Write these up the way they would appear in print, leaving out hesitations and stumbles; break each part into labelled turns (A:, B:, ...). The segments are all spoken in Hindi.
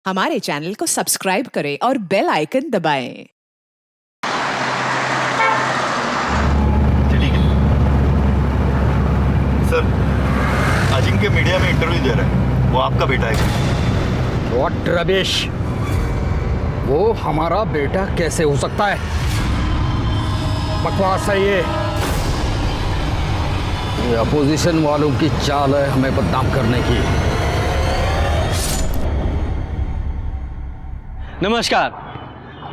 A: हमारे चैनल को सब्सक्राइब करें और बेल आइकन दबाएं।
B: चलिए सर, अजिंक्य मीडिया में इंटरव्यू दे रहा है, वो आपका बेटा है।
C: व्हाट रबिश, वो हमारा बेटा कैसे हो सकता है? बकवास है ये अपोजिशन वालों की चाल है हमें बदनाम करने की।
D: नमस्कार,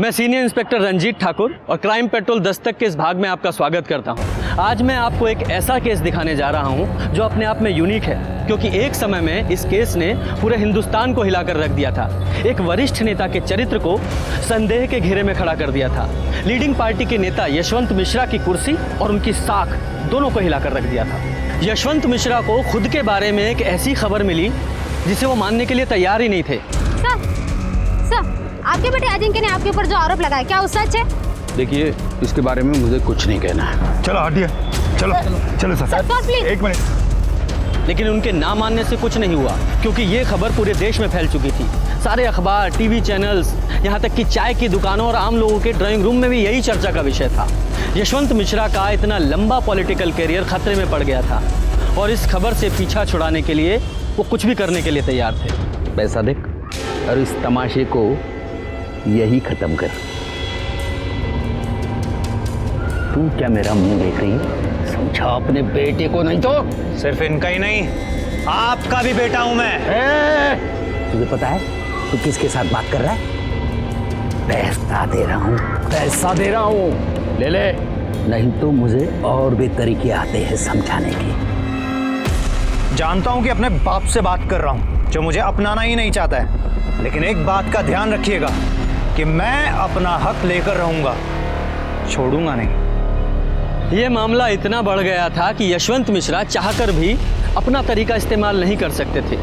D: मैं सीनियर इंस्पेक्टर रंजीत ठाकुर और क्राइम पेट्रोल दस्तक के इस भाग में आपका स्वागत करता हूं। आज मैं आपको एक ऐसा केस दिखाने जा रहा हूं जो अपने आप में यूनिक है, क्योंकि एक समय में इस केस ने पूरे हिंदुस्तान को हिलाकर रख दिया था। एक वरिष्ठ नेता के चरित्र को संदेह के घेरे में खड़ा कर दिया था। लीडिंग पार्टी के नेता यशवंत मिश्रा की कुर्सी और उनकी साख दोनों को हिलाकर रख दिया था। यशवंत मिश्रा को खुद के बारे में एक ऐसी खबर मिली जिसे वो मानने के लिए तैयार ही नहीं थे।
E: सर, आपके बेटे अजिंक्य ने आपके ऊपर जो आरोप लगाया, क्या वो सच है?
C: देखिए, इसके बारे में मुझे कुछ नहीं कहना है।
B: चलो हटिए, चलो चलो सर,
E: प्लीज।
B: एक मिनट।
D: लेकिन उनके ना मानने से कुछ नहीं हुआ, क्योंकि ये खबर पूरे देश में फैल चुकी थी। सारे अखबार, टीवी चैनल्स, यहाँ तक कि चाय की दुकानों और आम लोगों के ड्राइंग रूम में भी यही चर्चा का विषय था। यशवंत मिश्रा का इतना लंबा पॉलिटिकल करियर खतरे में पड़ गया था और इस खबर से पीछा छुड़ाने के लिए वो कुछ भी करने के लिए तैयार थे।
C: पैसा देख और इस तमाशे को यही खत्म कर। तू क्या मेरा मुंह देख रही है? समझा अपने बेटे को, नहीं तो
F: सिर्फ इनका ही नहीं, आपका भी बेटा हूं मैं।
C: तुझे पता है तू किसके साथ बात कर रहा है? पैसा दे रहा हूँ, पैसा दे रहा हूँ, ले ले, नहीं तो मुझे और भी तरीके आते हैं समझाने के।
F: जानता हूं कि अपने बाप से बात कर रहा हूं जो मुझे अपनाना ही नहीं चाहता है, लेकिन एक बात का ध्यान रखिएगा कि मैं अपना हक लेकर रहूंगा, छोड़ूंगा नहीं।
D: ये मामला इतना बढ़ गया था कि यशवंत मिश्रा चाहकर भी अपना तरीका इस्तेमाल नहीं कर सकते थे।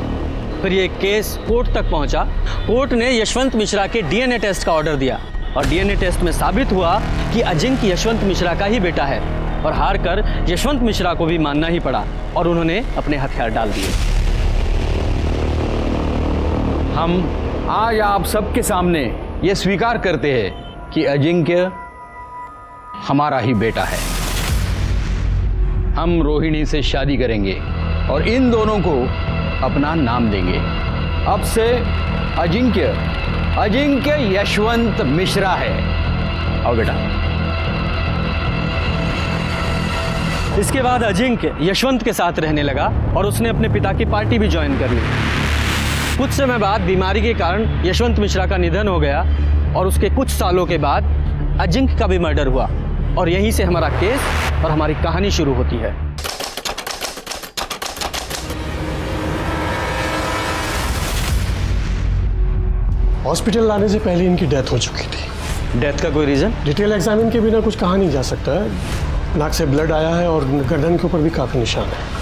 D: फिर ये केस कोर्ट तक पहुंचा। कोर्ट ने यशवंत मिश्रा के डीएनए टेस्ट का ऑर्डर दिया और डीएनए टेस्ट में साबित हुआ कि अजिंक्य यशवंत मिश्रा का ही बेटा है। और हार कर यशवंत मिश्रा को भी मानना ही पड़ा और उन्होंने अपने हथियार डाल दिए।
C: हम आज आप सबके सामने ये स्वीकार करते हैं कि अजिंक्य हमारा ही बेटा है। हम रोहिणी से शादी करेंगे और इन दोनों को अपना नाम देंगे। अब से अजिंक्य यशवंत मिश्रा है। आओ बेटा।
D: इसके बाद अजिंक्य यशवंत के साथ रहने लगा और उसने अपने पिता की पार्टी भी ज्वाइन कर ली। कुछ समय बाद बीमारी के कारण यशवंत मिश्रा का निधन हो गया और उसके कुछ सालों के बाद अजिंक्य का भी मर्डर हुआ और यहीं से हमारा केस और हमारी कहानी शुरू होती है।
G: हॉस्पिटल लाने से पहले इनकी डेथ हो चुकी थी।
D: डेथ का कोई रीजन?
G: डिटेल एग्जामिन के बिना कुछ कहा नहीं जा सकता है। नाक से ब्लड आया है और गर्दन के ऊपर भी काफी निशान है।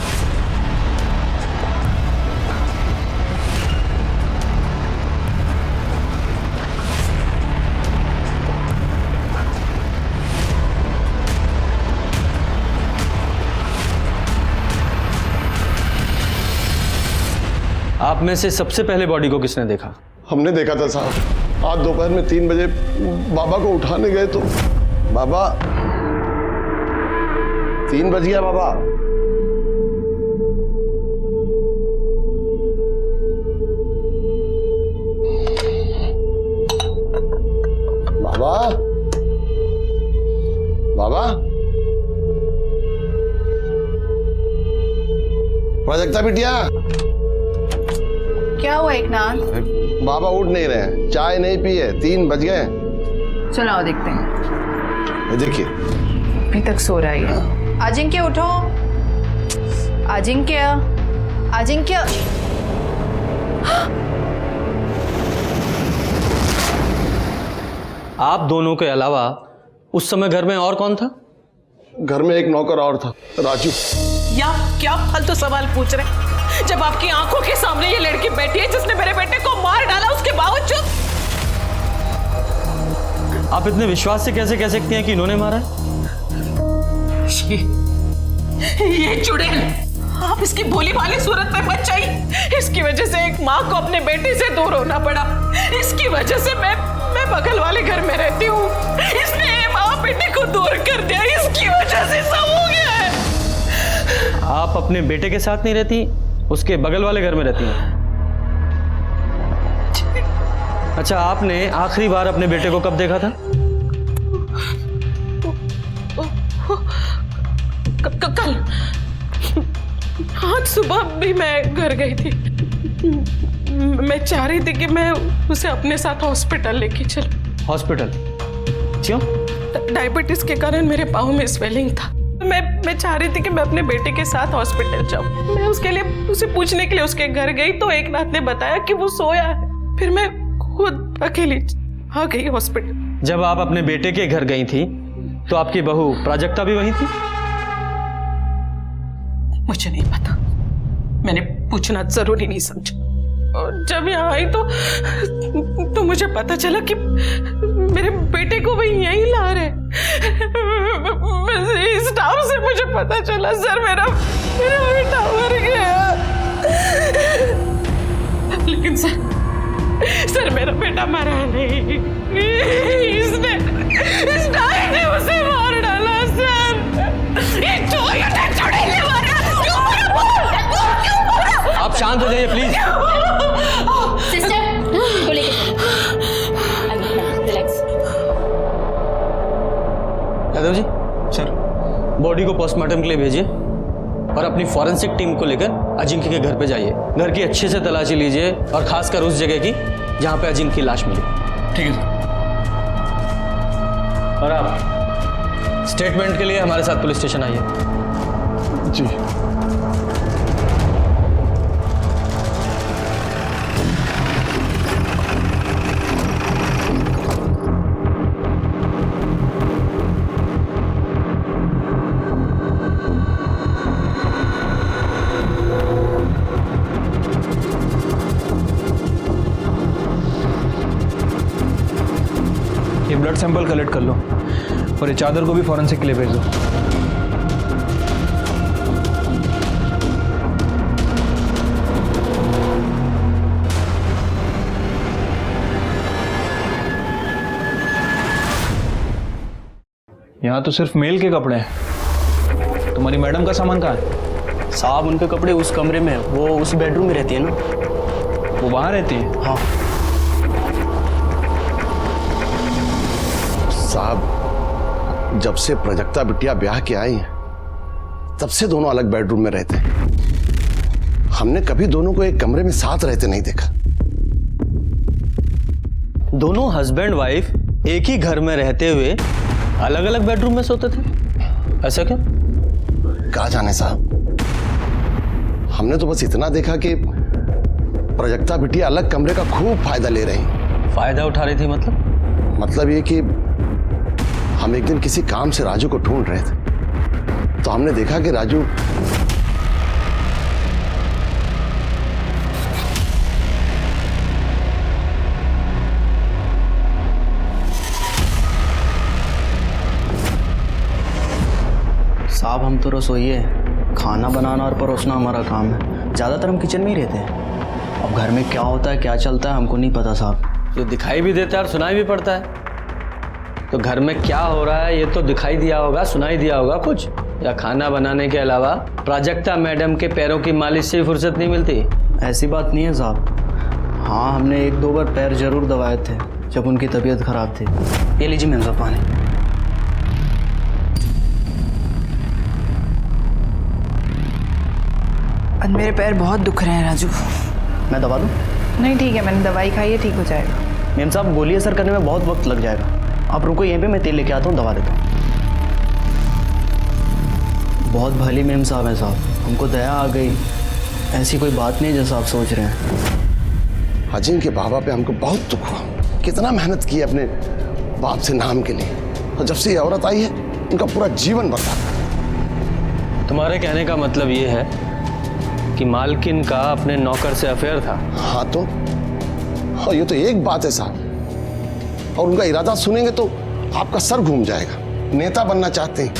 D: आप में से सबसे पहले बॉडी को किसने देखा?
H: हमने देखा था साहब। आज दोपहर में 3 बजे बाबा को उठाने गए तो बाबा 3 बज गया बाबा। बाबा बाबा प्रोजेक्टा बिटिया,
I: क्या हुआ एकनाथ?
H: बाबा उठ नहीं रहे हैं, चाय नहीं पी है, 3 बज गए।
I: चलो आओ देखते हैं।
H: देखिए
I: अभी तक सो रहा है। अजिंक्य उठो, अजिंक्य, अजिंक्य।
D: आप दोनों के अलावा उस समय घर में और कौन था?
H: घर में एक नौकर और था, राजू।
I: या क्या फालतू सवाल पूछ रहे? जब आपकी आंखों के सामने ये लड़की बैठी है जिसने मेरे बेटे को मार डाला, उसके बावजूद
D: आप इतने विश्वास से कैसे कह सकती हैं कि इन्होंने मारा है?
I: ये चुड़ैल, आप इसकी भोली भाली सूरत पे मत जाइए। इसकी वजह से एक माँ को अपने बेटे से दूर होना पड़ा। इसकी वजह से मैं बगल वाले घर में रहती हूँ। इसने माँ बेटे को दूर कर दिया, इसकी वजह से सब हो गया है।
D: आप अपने बेटे के साथ नहीं रहती, उसके बगल वाले घर में रहती हैं। अच्छा, आपने आखिरी बार अपने बेटे को कब देखा था?
I: कल। आज सुबह भी मैं घर गई थी। मैं चाह रही थी कि मैं उसे अपने साथ हॉस्पिटल लेके चलूं।
D: हॉस्पिटल? क्यों?
I: डायबिटीज के कारण मेरे पाँव में स्वेलिंग था। मैं चाह रही थी कि मैं अपने बेटे के साथ हॉस्पिटल जाऊं। मैं उसके लिए उसे पूछने के लिए उसके घर गई तो एक नाथ ने बताया कि वो सोया है। फिर मैं खुद अकेली आ गई हॉस्पिटल।
D: जब आप अपने बेटे के घर गई थी तो आपकी बहू प्राजक्ता भी वहीं थी?
I: मुझे नहीं पता, मैंने पूछना जरूरी नहीं समझा। और जब यहाँ आई तो मुझे पता चला कि मेरे बेटे को भी यहीं ला रहे। स्टाफ से मुझे पता चला, सर मेरा बेटा मर गया। लेकिन सर मेरा बेटा मरा नहीं, इसने उसे मार डाला सर। ये चुड़ैल मारा।
D: आप शांत हो जाइए प्लीज।
E: सिस्टर को लेके relax.
D: Yadav ji, sir, body को पोस्टमार्टम के लिए भेजिए और अपनी फॉरेंसिक टीम को लेकर अजिंक्य के घर पे जाइए। घर की अच्छे से तलाशी लीजिए और खासकर उस जगह की जहां पे अजिंक्य की लाश मिली। ठीक है सर। और आप स्टेटमेंट के लिए हमारे साथ पुलिस स्टेशन आइए।
H: जी।
F: ये ब्लड सैंपल कलेक्ट कर लो और ये चादर को भी फॉरेंसिक के लिए भेज दो। यहाँ तो सिर्फ मेल के कपड़े हैं। तुम्हारी मैडम का सामान कहाँ है?
D: साहब, उनके कपड़े उस कमरे में है, वो उसी बेडरूम में रहती है ना।
F: वो वहाँ रहती है?
D: हाँ
H: साहब, जब से प्राजक्ता बिटिया ब्याह के आई हैं, तब से दोनों अलग बेडरूम में रहते हैं। हमने कभी दोनों को एक कमरे में साथ रहते नहीं देखा।
D: दोनों हस्बैंड वाइफ एक ही घर में रहते हुए अलग अलग बेडरूम में सोते थे, ऐसा क्या?
H: कहा जाने साहब, हमने तो बस इतना देखा कि प्राजक्ता बिटिया अलग कमरे का खूब फायदा ले रही।
D: फायदा उठा रही थी
H: मतलब ये कि हम एक दिन किसी काम से राजू को ढूंढ रहे थे, तो हमने देखा कि राजू
J: साहब, हम तो रसोइये हैं, खाना बनाना और परोसना हमारा काम है। ज़्यादातर हम किचन में ही रहते हैं। अब घर में क्या होता है क्या चलता है हमको नहीं पता साहब।
D: जो दिखाई भी देता है और सुनाई भी पड़ता है। तो घर में क्या हो रहा है ये तो दिखाई दिया होगा, सुनाई दिया होगा कुछ? या खाना बनाने के अलावा प्राजक्ता मैडम के पैरों की मालिश से फुर्सत नहीं मिलती?
J: ऐसी बात नहीं है साहब। हाँ, हमने 1-2 बार पैर जरूर दबाए थे जब उनकी तबीयत खराब थी। ये लीजिए मैम साहब पानी।
K: और मेरे पैर बहुत दुख रहे हैं राजू।
J: मैं दवा दूँ?
K: नहीं ठीक है, मैंने दवाई खाई है, ठीक हो जाएगा।
J: मैम साहब, गोली असर करने में बहुत वक्त लग जाएगा। आप रुको यहीं पे, मैं तेल लेके आता हूँ, दवा देता हूँ। बहुत भली मैम साहब हैं साहब, हमको दया आ गई। ऐसी कोई बात नहीं जैसा आप सोच रहे हैं।
H: अजिंक्य के बाबा पे हमको बहुत दुख हुआ। कितना मेहनत की अपने बाप से नाम के लिए, और जब से ये औरत आई है उनका पूरा जीवन बर्बाद।
D: तुम्हारे कहने का मतलब ये है कि मालकिन का अपने नौकर से अफेयर था?
H: हाँ तो, और ये तो एक बात है साहब, और उनका इरादा सुनेंगे तो आपका सर घूम जाएगा। नेता बनना चाहते हैं,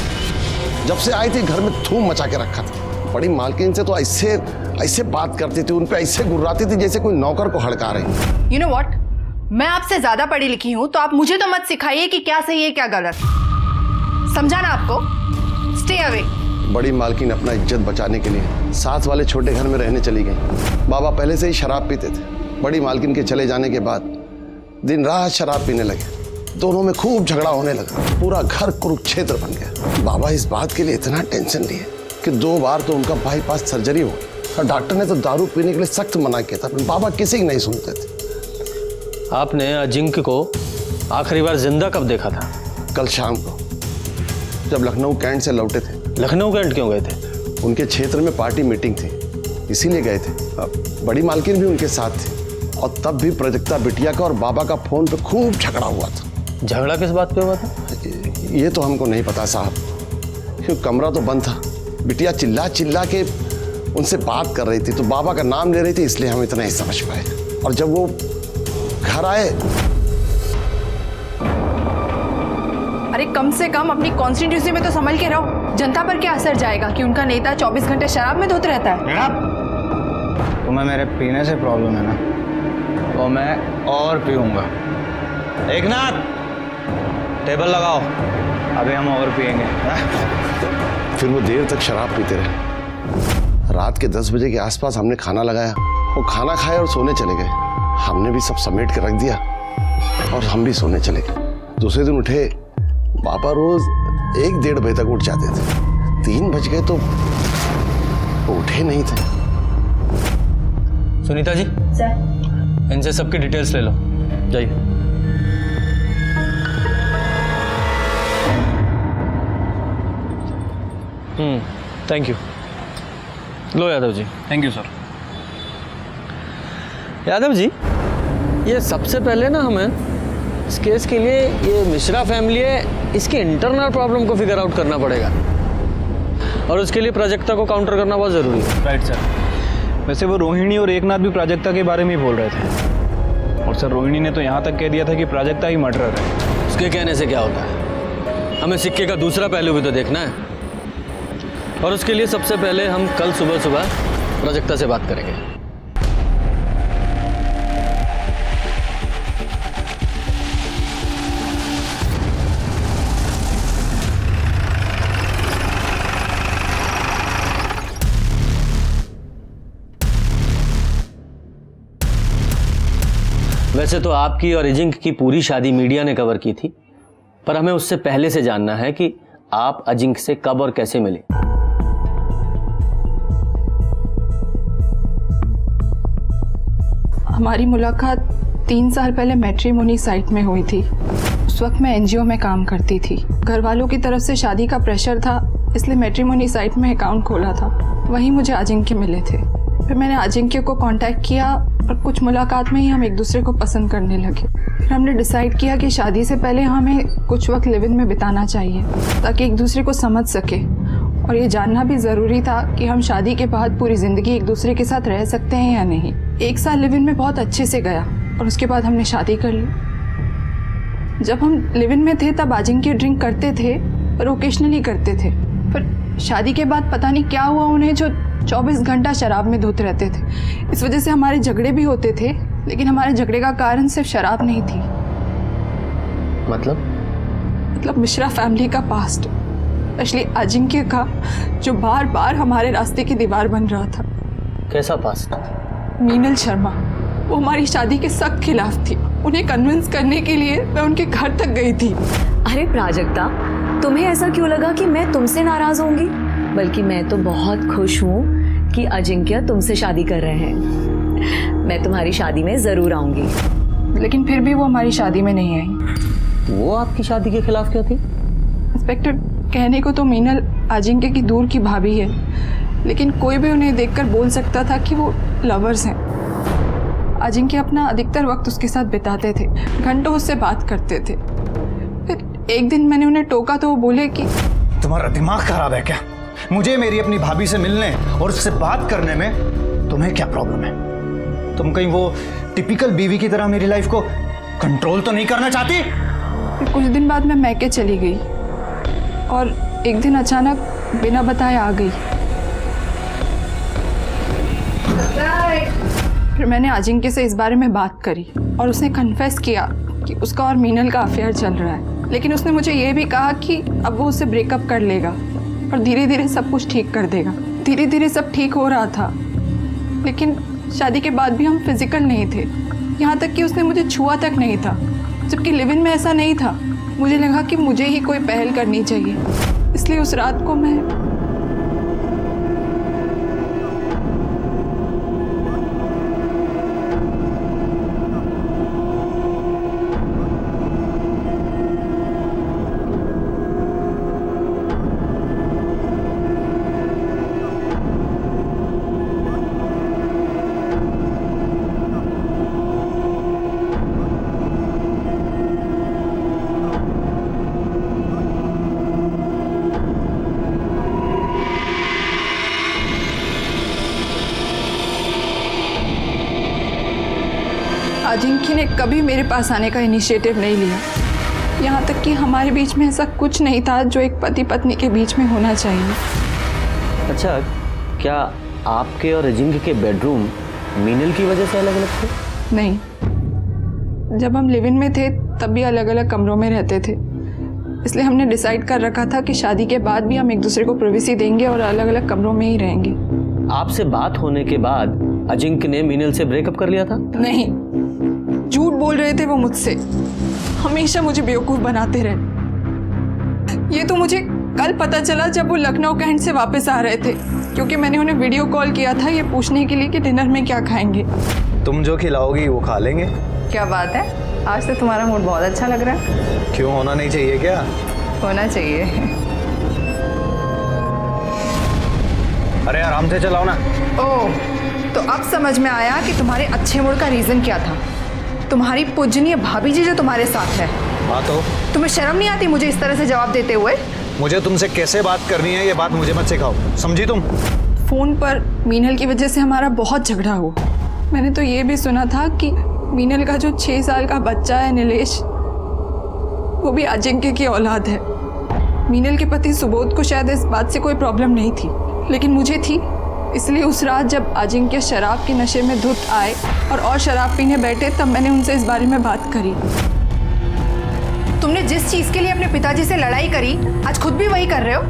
H: जब से आई थी घर में धूम मचा के रखा था। बड़ी मालकिन से तो ऐसे बात करती थी, उन पे ऐसे गुर्राती थी जैसे कोई नौकर को हड़का रही।
K: You know what? मैं आपसे ज्यादा पढ़ी लिखी हूँ तो आप मुझे तो मत सिखाइए कि क्या सही है क्या गलत। समझा ना आपको? Stay away.
H: बड़ी मालकिन अपना इज्जत बचाने के लिए साथ वाले छोटे घर में रहने चली गई। बाबा पहले से ही शराब पीते थे। बड़ी मालकिन के चले जाने के बाद दिन रात शराब पीने लगे। दोनों में खूब झगड़ा होने लगा। पूरा घर कुरुक्षेत्र बन गया। बाबा इस बात के लिए इतना टेंशन लिए कि 2 बार तो उनका बाईपास सर्जरी हो गई और डॉक्टर ने तो दारू पीने के लिए सख्त मना किया था, पर बाबा किसी की नहीं सुनते थे।
D: आपने अजिंक्य को आखिरी बार जिंदा कब देखा था?
H: कल शाम को जब लखनऊ कैंट से लौटे थे।
D: लखनऊ कैंट क्यों गए थे?
H: उनके क्षेत्र में पार्टी मीटिंग थी, इसीलिए गए थे। बड़ी मालकिन भी उनके साथ थी और तब भी प्रजक्ता बिटिया का और बाबा का फोन पे खूब झगड़ा हुआ था।
D: झगड़ा किस बात पे हुआ था?
H: ये तो हमको नहीं पता साहब, क्योंकि कमरा तो बंद था। बिटिया चिल्ला चिल्ला के उनसे बात कर रही थी तो बाबा का नाम ले रही थी, इसलिए हम इतना ही समझ पाए। और जब वो घर आए,
K: अरे कम से कम अपनी कॉन्स्टिट्यूंसी में तो संभल के रहो। जनता पर क्या असर जाएगा कि उनका नेता 24 घंटे शराब में धुत रहता है?
F: तुम्हें मेरे पीने से प्रॉब्लम है ना, तो मैं और पीऊंगा। एकनाथ, टेबल लगाओ, अभी हम और पिएंगे।
H: फिर वो देर तक शराब पीते रहे। रात के 10 बजे के आसपास हमने खाना लगाया। वो खाना खाए और सोने चले गए। हमने भी सब समेट के रख दिया और हम भी सोने चले गए। दूसरे दिन उठे, बाबा रोज 1-1.5 बजे तक उठ जाते थे। 3 बज गए तो उठे नहीं थे।
D: सुनीता जी, सर, इनसे सबकी डिटेल्स ले लो, जाइए। Thank you. लो Yadav ji.
F: Thank you sir.
D: Yadav ji, ये सबसे पहले ना हमें इस केस के लिए ये मिश्रा फैमिली है, इसके इंटरनल प्रॉब्लम को फिगर आउट करना पड़ेगा और उसके लिए प्राजक्ता को काउंटर करना बहुत ज़रूरी है।
F: Right sir. वैसे वो रोहिणी और एकनाथ भी प्राजक्ता के बारे में ही बोल रहे थे, और सर रोहिणी ने तो यहाँ तक कह दिया था कि प्राजक्ता ही मर्डरर है।
D: उसके कहने से क्या होता है? हमें सिक्के का दूसरा पहलू भी तो देखना है, और उसके लिए सबसे पहले हम कल सुबह प्राजक्ता से बात करेंगे। वैसे तो आपकी और अजिंक्य की पूरी शादी मीडिया ने कवर की थी, पर हमें उससे पहले से जानना है कि आप अजिंक्य से कब और कैसे मिले।
K: हमारी मुलाकात 3 साल पहले मैट्रिमोनी साइट में हुई थी। उस वक्त मैं एनजीओ में काम करती थी। घर वालों की तरफ से शादी का प्रेशर था, इसलिए मैट्रिमोनी साइट में अकाउंट खोला था। वहीं मुझे अजिंक्य मिले थे। फिर मैंने अजिंक्य को कांटेक्ट किया और कुछ मुलाकात में ही हम एक दूसरे को पसंद करने लगे। फिर हमने डिसाइड किया कि शादी से पहले हमें कुछ वक्त लिव इन में बिताना चाहिए ताकि एक दूसरे को समझ सके, और ये जानना भी ज़रूरी था कि हम शादी के बाद पूरी ज़िंदगी एक दूसरे के साथ रह सकते हैं या नहीं। 1 साल लिव इन में बहुत अच्छे से गया और उसके बाद हमने शादी कर ली। जब हम लिव इन में थे तब अजिंक्य ड्रिंक करते थे, पर ओकेशनली करते थे। फिर शादी के बाद पता नहीं क्या हुआ उन्हें, जो 24 घंटा शराब में धुत रहते थे। इस वजह से हमारे झगड़े भी होते थे, लेकिन हमारे झगड़े का कारण सिर्फ शराब नहीं थी। मतलब मिश्रा फैमिली का पास्ट, स्पेशली अजिंक्य का, जो बार बार हमारे रास्ते की दीवार बन रहा था।
D: कैसा पास्ट?
K: मीनल शर्मा, वो हमारी शादी के सख्त खिलाफ थी। उन्हें कन्विंस करने के लिए मैं उनके घर तक गई थी।
L: अरे प्राजक्ता, तुम्हें ऐसा क्यों लगा कि मैं तुमसे नाराज होंगी? बल्कि मैं तो बहुत खुश हूँ कि अजिंक्य तुमसे शादी कर रहे हैं। मैं तुम्हारी शादी में जरूर आऊंगी।
K: लेकिन फिर भी वो हमारी शादी में नहीं आई।
D: वो आपकी शादी के खिलाफ क्यों थी?
K: इंस्पेक्टर, कहने को तो मीनल अजिंक्य की दूर की भाभी है, लेकिन कोई भी उन्हें देखकर बोल सकता था कि वो लवर्स हैं। अजिंक्य अपना अधिकतर वक्त उसके साथ बिताते थे, घंटों उससे बात करते थे। फिर एक दिन मैंने उन्हें टोका तो वो बोले कि
F: तुम्हारा दिमाग खराब है क्या? मुझे मेरी अपनी भाभी से मिलने और उससे बात करने में तुम्हें क्या प्रॉब्लम है? तुम कहीं वो टिपिकल बीवी की तरह मेरी लाइफ को कंट्रोल तो नहीं करना चाहती?
K: फिर कुछ दिन बाद मैं मैके चली गई और एक दिन अचानक बिना बताए आ गई। फिर मैंने अजिंक्य से इस बारे में बात करी। और उसने कन्फेस किया कि उसका और मीनल का अफेयर चल रहा है। लेकिन उसने मुझे ये भी कहा कि अब वो उससे ब्रेकअप कर लेगा और धीरे धीरे सब कुछ ठीक कर देगा। धीरे धीरे सब ठीक हो रहा था, लेकिन शादी के बाद भी हम फिजिकल नहीं थे, यहाँ तक कि उसने मुझे छुआ तक नहीं था, जबकि लिव इन में ऐसा नहीं था। मुझे लगा कि मुझे ही कोई पहल करनी चाहिए, इसलिए उस रात को मैं अजिंक्य ने कभी मेरे पास आने का इनिशिएटिव नहीं लिया। यहाँ तक कि हमारे बीच में ऐसा कुछ नहीं था जो एक पति पत्नी के बीच में होना चाहिए।
D: अच्छा, क्या आपके और अजिंक्य के बेडरूम मीनल की वजह से अलग अलग थे?
K: नहीं, जब हम लिव इन में थे तब भी अलग अलग कमरों में रहते थे, इसलिए हमने डिसाइड कर रखा था कि शादी के बाद भी हम एक दूसरे को प्राइवेसी देंगे और अलग अलग कमरों में ही रहेंगे।
D: आपसे बात होने के बाद अजिंक्य ने मीनल से ब्रेकअप कर लिया था?
K: नहीं, झूठ बोल रहे थे वो मुझसे। हमेशा मुझे बेवकूफ बनाते रहे। ये तो मुझे कल पता चला जब वो लखनऊ कैंट से वापस आ रहे थे, क्योंकि मैंने उन्हें वीडियो कॉल किया था ये पूछने के लिए कि डिनर में क्या खाएंगे।
F: तुम जो खिलाओगी वो खा लेंगे।
K: क्या बात है, आज तो तुम्हारा मूड बहुत अच्छा लग रहा है।
F: क्यों, होना नहीं चाहिए क्या?
K: होना चाहिए।
F: अरे आराम से चलाओ ना।
K: ओह, तो अब समझ में आया कि तुम्हारे अच्छे मूड का रीजन क्या था। तुम्हारी पूजनीय भाभी जी जो तुम्हारे साथ है।
F: हाँ तो
K: तुम्हें शर्म नहीं आती मुझे इस तरह से जवाब देते हुए?
F: मुझे तुमसे कैसे बात करनी है ये बात मुझे मत सिखाओ, समझी तुम?
K: फोन पर मीनल की वजह से हमारा बहुत झगड़ा हुआ। मैंने तो ये भी सुना था कि मीनल का जो 6 साल का बच्चा है नीलेश, वो भी अजिंक्य की औलाद है। मीनल के पति सुबोध को शायद इस बात से कोई प्रॉब्लम नहीं थी, लेकिन मुझे थी। इसलिए उस रात जब अजिंक्य शराब के नशे में धुत आए और शराब पीने बैठे, तब मैंने उनसे इस बारे में बात करी। तुमने जिस चीज के लिए अपने पिताजी से लड़ाई करी, आज खुद भी वही कर रहे हो।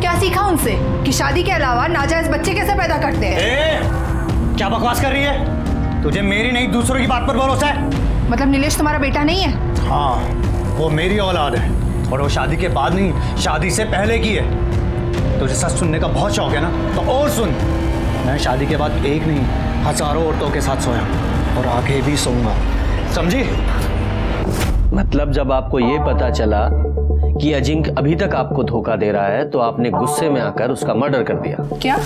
K: क्या सीखा उनसे कि शादी के अलावा नाजायज बच्चे कैसे पैदा करते हैं?
F: क्या बकवास कर रही है? तुझे मेरी नहीं दूसरों की बात पर भरोसा है?
K: मतलब नीलेश तुम्हारा बेटा नहीं है?
F: हाँ, वो मेरी औलाद है, और वो शादी के बाद नहीं, शादी से पहले की है। तुझे सच सुनने का बहुत शौक है ना, तो और सुन। मैं शादी के बाद एक नहीं, हजारों औरतों के साथ सोया और आगे भी सोऊंगा, समझी?
D: मतलब जब आपको ये पता चला कि अजिंक्य अभी तक आपको धोखा दे रहा है, तो आपने गुस्से में आकर उसका मर्डर कर दिया?
K: क्या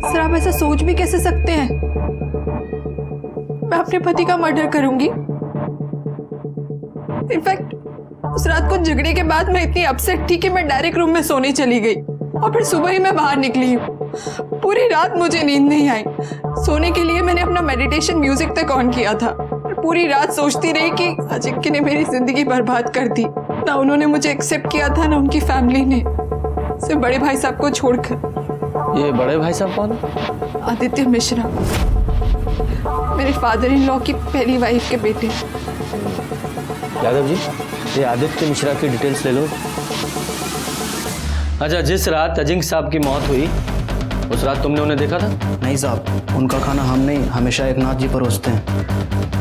K: सर, आप ऐसा सोच भी कैसे सकते हैं? मैं अपने पति का मर्डर करूंगी? इनफैक्ट उस रात को झगड़े के बाद मैं इतनी अपसेट थी कि मैं डायरेक्ट रूम में सोने चली गई और फिर सुबह ही मैं बाहर निकली हूँ। पूरी रात मुझे नींद नहीं आई। सोने के लिए मैंने अपना मेडिटेशन म्यूजिक तक ऑन किया था। पूरी रात सोचती रही कि अजिंक्य ने मेरी जिंदगी बर्बाद कर दी। ना उन्होंने मुझे एक्सेप्ट किया था, ना उनकी फैमिली ने, सिर्फ बड़े भाई साहब को छोड़कर।
D: ये बड़े भाई साहब कौन है?
K: आदित्य मिश्रा, मेरे फादर इन लॉ की पहली वाइफ के बेटे।
D: यादव जी, ये आदित्य मिश्रा की डिटेल्स ले लो। अच्छा, जिस रात अजिंक्य साहब की मौत हुई, उस रात तुमने उन्हें देखा था?
J: नहीं साहब, उनका खाना हम नहीं, हमेशा एकनाथ जी परोसते हैं।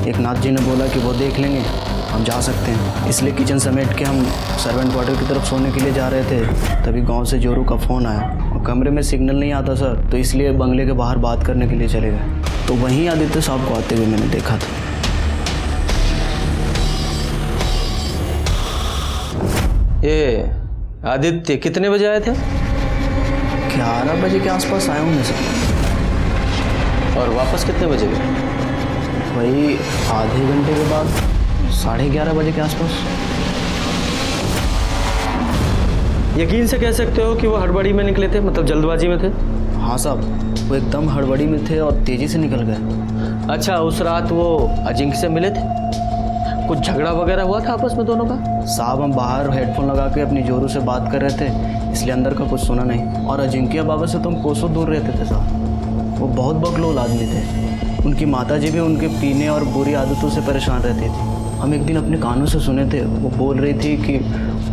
J: एकनाथ जी ने बोला कि वो देख लेंगे, हम जा सकते हैं, इसलिए किचन समेट के हम सर्वेंट क्वार्टर की तरफ सोने के लिए जा रहे थे। तभी गांव से जोरू का फ़ोन आया। कमरे में सिग्नल नहीं आता सर, तो इसलिए बंगले के बाहर बात करने के लिए चले गए, तो वहीं आदित्य साहब को आते हुए मैंने देखा था।
D: ये आदित्य कितने बजे आए थे?
J: 11 बजे के आसपास आए होंगे सर।
D: और वापस कितने बजे गए?
J: वही आधे घंटे के बाद, 11:30 बजे के आसपास।
D: यकीन से कह सकते हो कि वो हड़बड़ी में निकले थे, मतलब जल्दबाजी में थे?
J: हाँ साहब, वो एकदम हड़बड़ी में थे और तेजी से निकल गए।
D: अच्छा, उस रात वो अजिंक्य से मिले थे? कुछ झगड़ा वगैरह हुआ था आपस में दोनों का?
J: साहब, हम बाहर हेडफोन लगा के अपनी जोरू से बात कर रहे थे, इसलिए अंदर का कुछ सुना नहीं। और अजिंक्य बाबा से तो हम कोसों दूर रहते थे साहब, वो बहुत बकलोल आदमी थे। उनकी माताजी भी उनके पीने और बुरी आदतों से परेशान रहती थी। हम एक दिन अपने कानों से सुने थे, वो बोल रही थी कि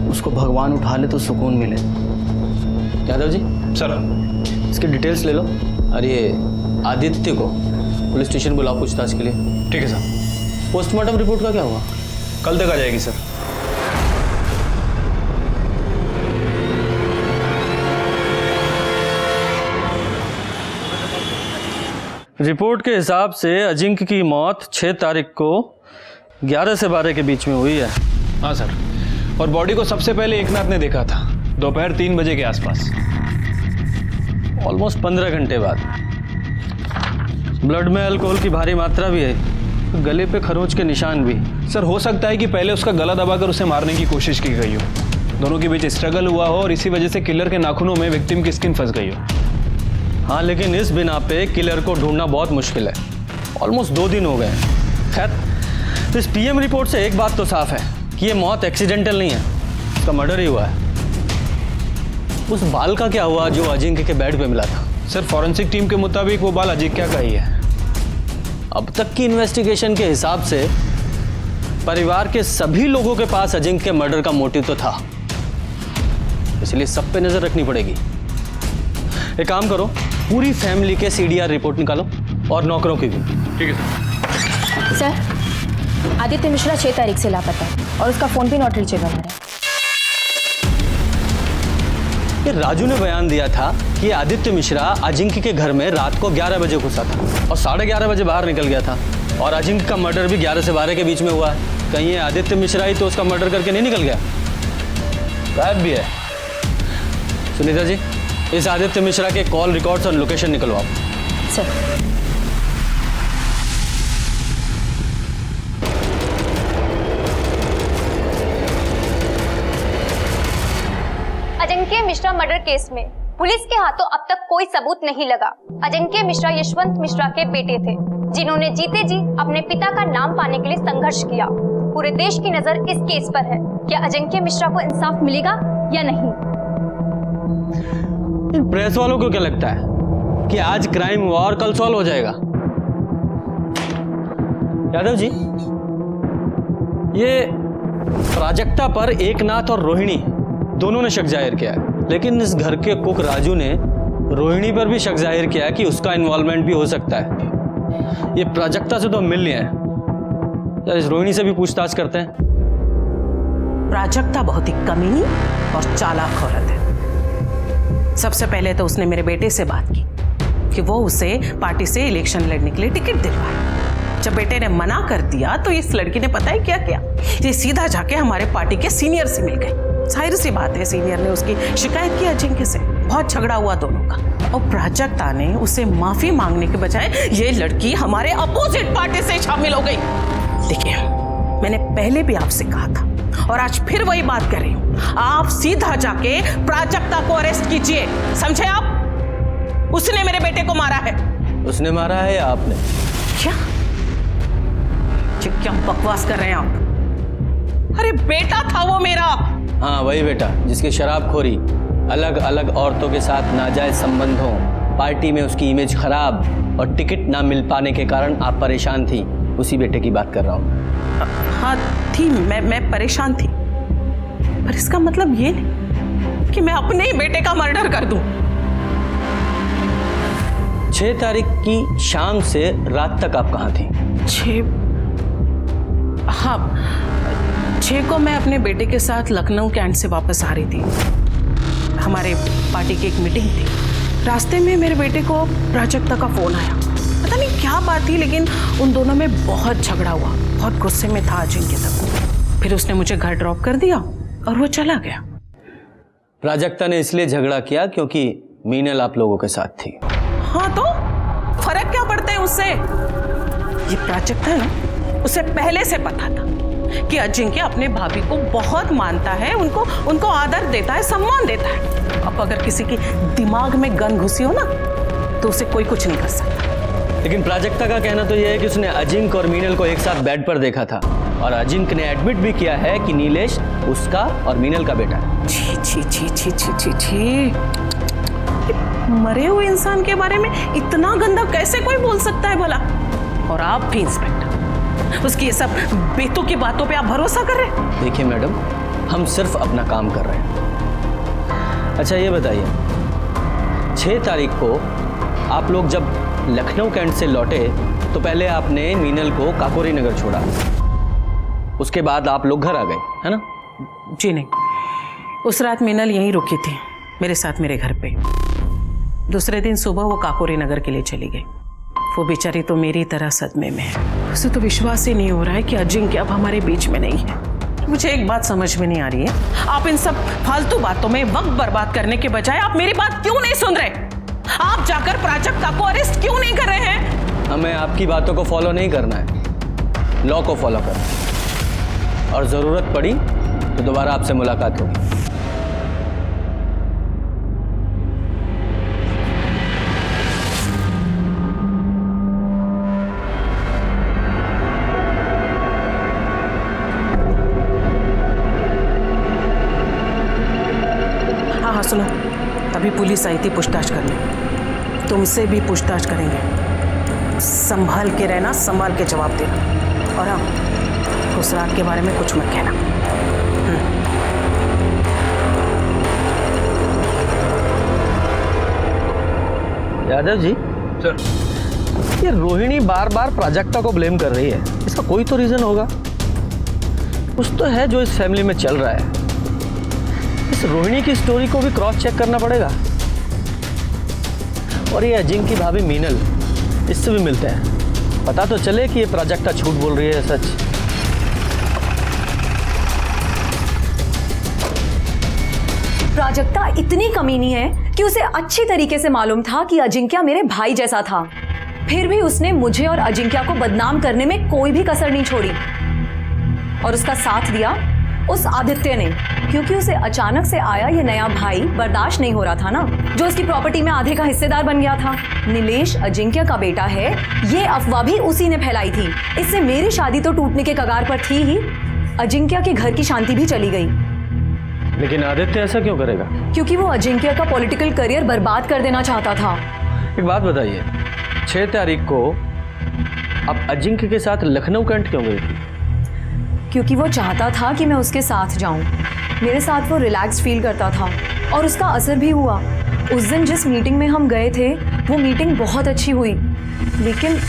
J: उसको भगवान उठा ले तो सुकून मिले।
D: यादव जी
F: सर,
D: इसकी डिटेल्स ले लो और ये आदित्य को पुलिस स्टेशन बुलाओ पूछताछ के लिए।
F: ठीक है सर।
D: पोस्टमार्टम रिपोर्ट का क्या हुआ?
F: कल तक आ जाएगी सर।
D: रिपोर्ट के हिसाब से अजिंक्य की मौत 6 तारीख को 11 से 12 के बीच में हुई है।
F: हाँ सर, और बॉडी को सबसे पहले एकनाथ ने देखा था दोपहर 3 बजे के आसपास,
D: ऑलमोस्ट 15 घंटे बाद। ब्लड में अल्कोहल की भारी मात्रा भी है, गले पे खरोंच के निशान भी।
F: सर हो सकता है कि पहले उसका गला दबाकर उसे मारने की कोशिश की गई हो, दोनों के बीच स्ट्रगल हुआ हो और इसी वजह से किलर के नाखूनों में विक्टिम की स्किन फंस गई हो।
D: हाँ, लेकिन इस बिना पे किलर को ढूंढना बहुत मुश्किल है। ऑलमोस्ट 2 दिन हो गए। खैर, इस पीएम रिपोर्ट से एक बात तो साफ है कि ये मौत एक्सीडेंटल नहीं है, इसका मर्डर ही हुआ है। उस बाल का क्या हुआ जो अजिंक्य के बेड पे मिला था?
F: सर फॉरेंसिक टीम के मुताबिक वो बाल अजिंक्य का ही है।
D: अब तक की इन्वेस्टिगेशन के हिसाब से परिवार के सभी लोगों के पास अजिंक्य के मर्डर का मोटिव तो था, इसलिए सब पे नजर रखनी पड़ेगी। एक काम करो, पूरी फैमिली के सीडीआर रिपोर्ट निकालो और नौकरों की भी।
F: ठीक है सर।
E: सर, आदित्य मिश्रा 6 तारीख से लापता है और उसका फोन भी नॉट रीचेबल है।
D: ये राजू ने बयान दिया था कि आदित्य मिश्रा अजिंक्य के घर में रात को 11 बजे घुसा था और 11:30 बजे बाहर निकल गया था, और अजिंक्य का मर्डर भी 11 से 12 के बीच में हुआ है। कहीं ये आदित्य मिश्रा ही तो उसका मर्डर करके नहीं निकल गया? गायब भी है। सुनीता जी, इस आदित्य मिश्रा के कॉल रिकॉर्ड्स और लोकेशन निकलवाओ।
E: Sir.
M: Ajinkya Mishra murder case में पुलिस के हाथों अब तक कोई सबूत नहीं लगा। अजिंक्य मिश्रा यशवंत मिश्रा के बेटे थे, जिन्होंने जीते जी अपने पिता का नाम पाने के लिए संघर्ष किया। पूरे देश की नजर इस केस पर है। क्या अजिंक्य मिश्रा को इंसाफ मिलेगा या नहीं?
D: इन प्रेस वालों को क्या लगता है कि आज क्राइम हुआ और कल सॉल्व हो जाएगा? यादव जी, ये प्राजक्ता पर एकनाथ और रोहिणी दोनों ने शक जाहिर किया है, लेकिन इस घर के कुक राजू ने रोहिणी पर भी शक जाहिर किया कि उसका इन्वॉल्वमेंट भी हो सकता है। ये प्राजक्ता से तो मिल लिया है, यार इस रोहिणी से भी पूछताछ करते हैं।
I: प्राजक्ता बहुत ही कमीनी और चालाक औरत है। सबसे पहले तो उसने मेरे बेटे से बात की कि वो उसे पार्टी से इलेक्शन लड़ने के लिए टिकट दिलवाए। जब बेटे ने मना कर दिया तो इस लड़की ने पता है क्या किया? ये सीधा जाके हमारे पार्टी के सीनियर से मिल गई। जाहिर सी बात है, सीनियर ने उसकी शिकायत की अजिंक्य से। बहुत झगड़ा हुआ दोनों का, और प्राजक्ता ने उसे माफी मांगने के बजाय ये लड़की हमारे अपोजिट पार्टी से शामिल हो गई। देखिए, मैंने पहले भी आपसे कहा था और आज फिर वही बात कर रही हूँ, आप सीधा जाके प्राजक्ता को अरेस्ट कीजिए, समझे आप? उसने मेरे बेटे को मारा है।
D: उसने मारा है या आपने?
I: क्या बकवास कर रहे हैं आप? अरे बेटा था वो मेरा।
D: हाँ, वही बेटा जिसकी शराबखोरी, अलग अलग औरतों के साथ नाजायज संबंधों, पार्टी में उसकी इमेज खराब और टिकट ना मिल पाने के कारण आप परेशान थी, उसी बेटे की बात कर रहा हूँ।
I: हाँ थी, मैं परेशान थी, पर इसका मतलब ये नहीं कि मैं अपने ही बेटे का मर्डर कर दूं।
D: 6 तारीख की शाम से रात तक आप कहाँ थी?
I: 6 को मैं अपने बेटे के साथ लखनऊ कैंट से वापस आ रही थी। हमारे पार्टी की एक मीटिंग थी। रास्ते में मेरे बेटे को प्राजक्ता का फोन आया। पता नहीं क्या बात थी, लेकिन उन दोनों में बहुत झगड़ा हुआ। बहुत गुस्से में था अजिंक्य तक। फिर उसने मुझे घर ड्रॉप कर दिया और वो चला गया।
D: प्राजक्ता ने इसलिए झगड़ा किया क्योंकि मीनल आप लोगों के साथ थी।
I: हाँ तो फर्क क्या पड़ता है उससे? ये प्राजक्ता है ना, उसे पहले से पता था कि अजिंक्य अपने भाभी को बहुत मानता है, उनको आदर देता है, सम्मान देता है। अब अगर किसी के दिमाग में गन घुसी हो ना, तो उसे कोई कुछ नहीं कर सकता।
D: लेकिन प्राजक्ता का कहना तो यह है कि उसने अजिंक्य और मीनल को एक साथ बेड पर देखा था, और अजिंक्य ने एडमिट भी किया है कि नीलेश उसका और मीनल का बेटा है।
I: छी छी छी छी छी छी छी। मरे हुए इंसान के बारे में इतना गंदा कैसे कोई बोल सकता है भला? और आप भी इंस्पेक्टर, उसकी ये सब बेतों की बातों पे आप भरोसा कर रहे हैं?
D: देखिए मैडम, हम सिर्फ अपना काम कर रहे हैं। अच्छा ये बताइए, 6 तारीख को आप लोग जब लखनऊ कैंट से लौटे तो पहले आपने मीनल को काकोरी नगर छोड़ा, उसके बाद आप लोग घर आ गए, है ना?
I: जी नहीं, उस रात मीनल यहीं रुकी थी मेरे साथ मेरे घर पे। दूसरे दिन सुबह वो काकोरी नगर के लिए चली गई। वो बेचारी तो मेरी तरह सदमे में है। उसे तो विश्वास ही नहीं हो रहा है कि अजिंक्य अब हमारे बीच में नहीं है। मुझे एक बात समझ में नहीं आ रही है, आप इन सब फालतू बातों में वक्त बर्बाद करने के बजाय आप मेरी बात क्यों नहीं सुन रहे? आप जाकर प्राजक्ता को अरेस्ट क्यों नहीं कर रहे हैं?
D: हमें आपकी बातों को फॉलो नहीं करना है, लॉ को फॉलो करना है। और जरूरत पड़ी तो दोबारा आपसे मुलाकात होगी।
I: हाँ सुनो, अभी पुलिस आई थी पूछताछ करने, तुमसे भी पूछताछ करेंगे। संभाल के रहना, संभाल के जवाब देना। और हाँ, उस रात के बारे में कुछ मत कहना।
D: यादव जी सर, ये रोहिणी बार बार प्राजक्ता को ब्लेम कर रही है, इसका कोई तो रीजन होगा। कुछ तो है जो इस फैमिली में चल रहा है। इस रोहिणी की स्टोरी को भी क्रॉस चेक करना पड़ेगा। और ये अजिंक्य की भाभी मीनल, इससे भी मिलते हैं, पता तो चले कि ये प्राजक्ता झूठ बोल रही है सच।
L: प्राजक्ता इतनी कमीनी है कि उसे अच्छी तरीके से मालूम था कि अजिंक्य मेरे भाई जैसा था, फिर भी उसने मुझे और अजिंक्य को बदनाम करने में कोई भी कसर नहीं छोड़ी। और उसका साथ दिया उस आदित्य ने, क्योंकि उसे अचानक से आया ये नया भाई बर्दाश्त नहीं हो रहा था ना, जो उसकी प्रॉपर्टी में आधे का हिस्सेदार बन गया था। नीलेश अजिंक्य का बेटा है, ये अफवाह भी उसी ने फैलाई थी। इससे मेरी शादी तो टूटने के कगार पर थी ही, अजिंक्य के घर की शांति भी चली गई।
D: लेकिन आदित्य ऐसा क्यों करेगा?
L: क्योंकि वो अजिंक्य का पॉलिटिकल करियर बर्बाद कर देना चाहता था।
D: एक बात बताइए, 6 तारीख को आप अजिंक्य के साथ लखनऊ कैंट क्यों गई थी?
L: क्योंकि वो चाहता था कि मैं उसके साथ जाऊं। मेरे साथ वो रिलैक्स फील करता था और उसका असर भी हुआ। उस दिन जिस मीटिंग में हम गए थे वो मीटिंग बहुत अच्छी हुई, लेकिन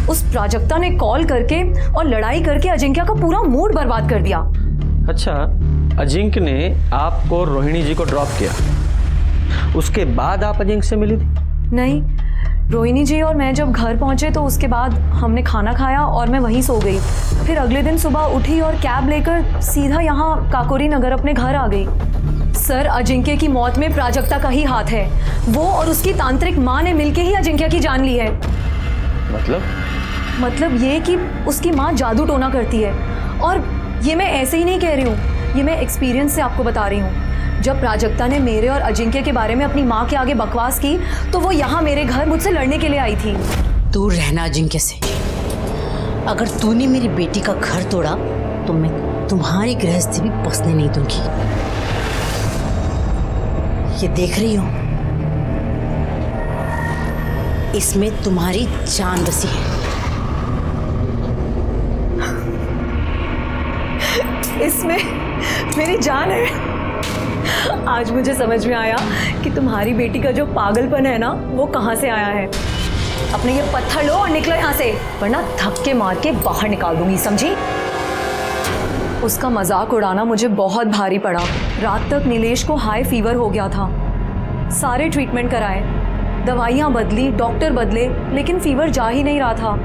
L: उस प्राजक्ता ने कॉल करके और लड़ाई करके अजिंक्य का पूरा मूड बर्बाद कर दिया।
D: अच्छा, अजिंक्य ने आपको रोहिणी जी को ड्रॉप किया, उसके बाद आप अजिंक्य से मिली थी?
L: नहीं, रोहिणी जी और मैं जब घर पहुंचे तो उसके बाद हमने खाना खाया और मैं वहीं सो गई। फिर अगले दिन सुबह उठी और कैब लेकर सीधा यहाँ काकोरी नगर अपने घर आ गई। सर, अजिंक्य की मौत में प्राजक्ता का ही हाथ है। वो और उसकी तांत्रिक माँ ने मिलकर ही अजिंक्य की जान ली है। मतलब ये कि उसकी माँ जादू टोना करती है। और ये मैं ऐसे ही नहीं कह रही हूँ, ये मैं एक्सपीरियंस से आपको बता रही हूँ। जब प्राजक्ता ने मेरे और अजिंक्य के बारे में अपनी माँ के आगे बकवास की तो वो यहाँ मेरे घर मुझसे लड़ने के लिए आई थी।
N: दूर रहना अजिंक्य से। अगर तूने मेरी बेटी का घर तोड़ा तो मैं तुम्हारी गृहस्थी भी बसने नहीं दूंगी। ये देख रही हो, इसमें तुम्हारी जान बसी है।
L: इसमें मेरी जान है। आज मुझे समझ में आया कि तुम्हारी बेटी का जो पागलपन है ना, वो कहाँ से आया है। अपने ये पत्थर लो और निकलो यहाँ से, वरना धक्के मार के बाहर निकाल दूंगी, समझी? उसका मजाक उड़ाना मुझे बहुत भारी पड़ा। रात तक नीलेश को हाई फीवर हो गया था। सारे ट्रीटमेंट कराए, दवाइयाँ बदली, डॉक्टर बदले, लेकिन फीवर जा ही नहीं रहा था।